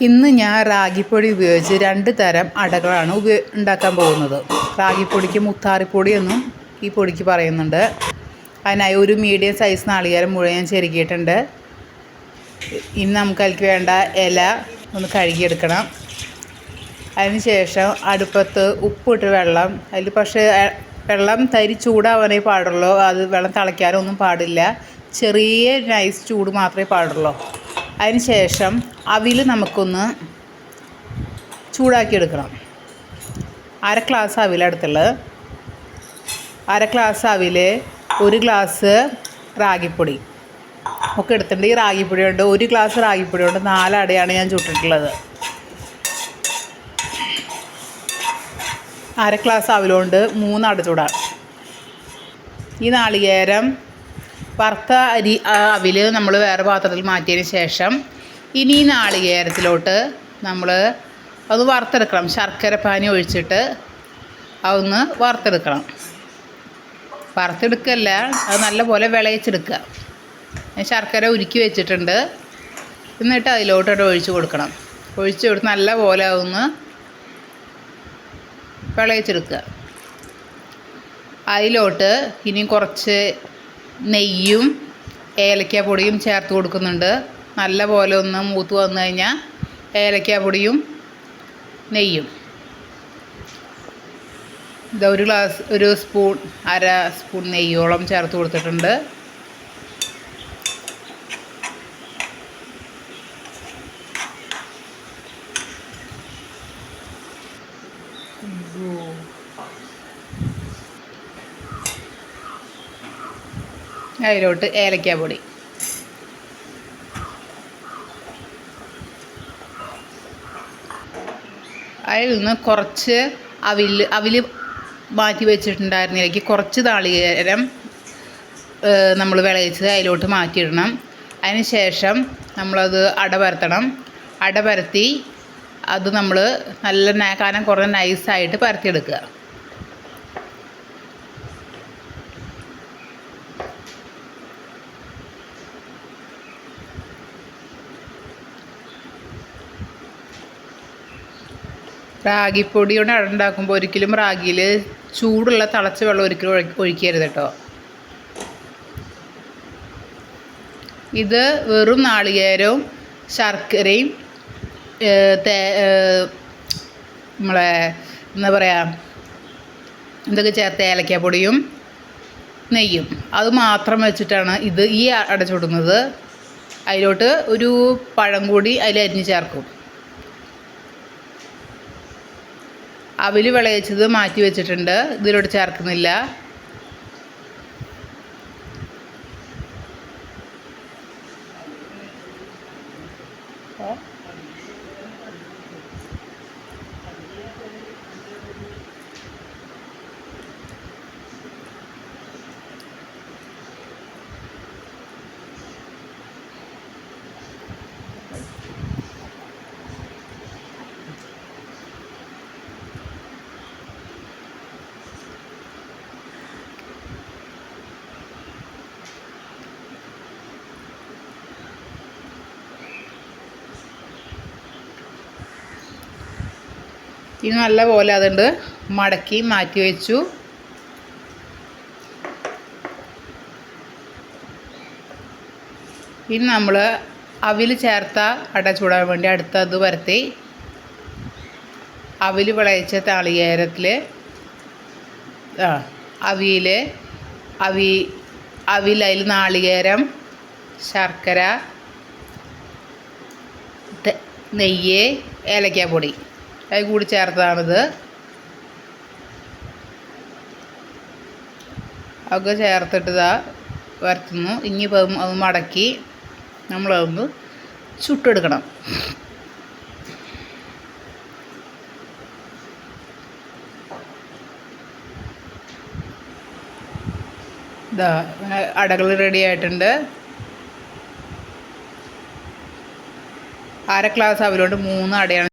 ഇന്ന് ഞാൻ റാഗിപ്പൊടി ഉപയോഗിച്ച് 2 തരം അടകളാണ് ഉണ്ടാക്കാൻ പോകുന്നത്. റാഗിപ്പൊടിക്ക് മുത്താറിപ്പൊടി എന്നും ഈ പൊടിക്ക് പറയുന്നുണ്ട്. അതിനായി ഒരു മീഡിയം സൈസ് നാളികേരം മുഴുവൻ ഞാൻ ചെരുകിയിട്ടുണ്ട്. ഇനി നമുക്ക് അതിലേക്ക് വേണ്ട ഇല ഒന്ന് കഴുകിയെടുക്കണം. അതിന് ശേഷം അടുപ്പത്ത് ഉപ്പിട്ട് വെള്ളം, അതിൽ പക്ഷേ വെള്ളം തരി ചൂടാവാനേ പാടുള്ളൂ. അത് വെള്ളം തിളയ്ക്കാനൊന്നും പാടില്ല. ചെറിയ നൈസ് ചൂട് മാത്രമേ പാടുള്ളൂ. അതിന് ശേഷം അവിൽ നമുക്കൊന്ന് ചൂടാക്കിയെടുക്കണം. 1/2 ഗ്ലാസ് അവിലെടുത്തുള്ളത്. 1/2 ഗ്ലാസ് അവിൽ, 1 ഗ്ലാസ് റാഗിപ്പൊടി ഒക്കെ എടുത്തിട്ടുണ്ട്. ഈ റാഗിപ്പൊടി കൊണ്ട് 1 ഗ്ലാസ് റാഗിപ്പൊടി കൊണ്ട് 4 അടയാണ് ഞാൻ ചുട്ടിട്ടുള്ളത്. 1/2 ഗ്ലാസ് അവിലുകൊണ്ട് 3 അട ചൂടാണ്. ഈ നാളികേരം വറുത്ത അവിൽ നമ്മൾ വേറെ പാത്രത്തിൽ മാറ്റിയതിന് ശേഷം ഇനി ഈ നാളികേരത്തിലോട്ട് നമ്മൾ അത് വറുത്തെടുക്കണം. ശർക്കര പാനി ഒഴിച്ചിട്ട് അതൊന്ന് വറുത്തെടുക്കണം. വറുത്തെടുക്കല്ല, അത് നല്ലപോലെ വിളയിച്ചെടുക്കുക. ശർക്കര ഉരുക്കി വെച്ചിട്ടുണ്ട്. എന്നിട്ട് അതിലോട്ട് ഒഴിച്ച് കൊടുക്കണം. ഒഴിച്ച് കൊടുത്ത് നല്ലപോലെ അതൊന്ന് വിളയിച്ചെടുക്കുക. അതിലോട്ട് ഇനി കുറച്ച് നെയ്യും ഏലക്കാപ്പൊടിയും ചേർത്ത് കൊടുക്കുന്നുണ്ട്. നല്ല പോലെ ഒന്ന് മൂത്ത് വന്നു കഴിഞ്ഞാൽ ഏലക്കാപ്പൊടിയും നെയ്യും ഇത് 1 സ്പൂൺ 1/2 സ്പൂൺ നെയ്യോളം ചേർത്ത് കൊടുത്തിട്ടുണ്ട്. അതിലോട്ട് ഏലക്കാപ്പൊടി, അതിൽ നിന്ന് കുറച്ച് അവിൽ മാറ്റി വെച്ചിട്ടുണ്ടായിരുന്നില്ലെങ്കിൽ കുറച്ച് നാളികേരം നമ്മൾ വിളയിച്ചത് അതിലോട്ട് മാറ്റിയിടണം. അതിന് ശേഷം നമ്മളത് അട പരത്തണം. അട പരത്തി അത് നമ്മൾ നല്ല കനം കുറേ നൈസായിട്ട് പരത്തിയെടുക്കുക. റാഗിപ്പൊടി കൊണ്ട് അട ഉണ്ടാക്കുമ്പോൾ ഒരിക്കലും റാഗിയിൽ ചൂടുള്ള തിളച്ച വെള്ളം ഒരിക്കലും ഒഴിക്കരുത് കേട്ടോ. ഇത് വെറും നാളികേരവും ശർക്കരയും നമ്മളെ എന്താ പറയുക ഇതൊക്കെ ചേർത്ത് ഏലക്കാപ്പൊടിയും നെയ്യും അത് മാത്രം വെച്ചിട്ടാണ് ഈ അട ചുടുന്നത്. അതിലോട്ട് ഒരു പഴം കൂടി അതിൽ അരിഞ്ഞ് ചേർക്കും. അവിൽ വിളയിച്ചത് മാറ്റി വെച്ചിട്ടുണ്ട്, ഇതിലോട്ട് ചേർക്കുന്നില്ല. ഇത് നല്ല പോലെ അതുണ്ട് മടക്കി മാറ്റി വെച്ചു. ഇനി നമ്മൾ അവിൽ ചേർത്ത അട ചൂടാൻ വേണ്ടി അടുത്തത് പരത്തി അവിൽ വിളയിച്ച നാളികേരത്തിൽ അവിൽ അതിൽ നാളികേരം, ശർക്കര, നെയ്യ്, ഏലക്കാപ്പൊടി അത് കൂടി ചേർത്തതാണിത്. ഒക്കെ ചേർത്തിട്ട് വരത്തുന്നു. ഇനിയിപ്പോൾ അത് മടക്കി നമ്മളതൊന്ന് ചുട്ടെടുക്കണം. അടകൾ റെഡി ആയിട്ടുണ്ട്. 1/2 ഗ്ലാസ് അവിലുകൊണ്ട് 3 അടയാണ്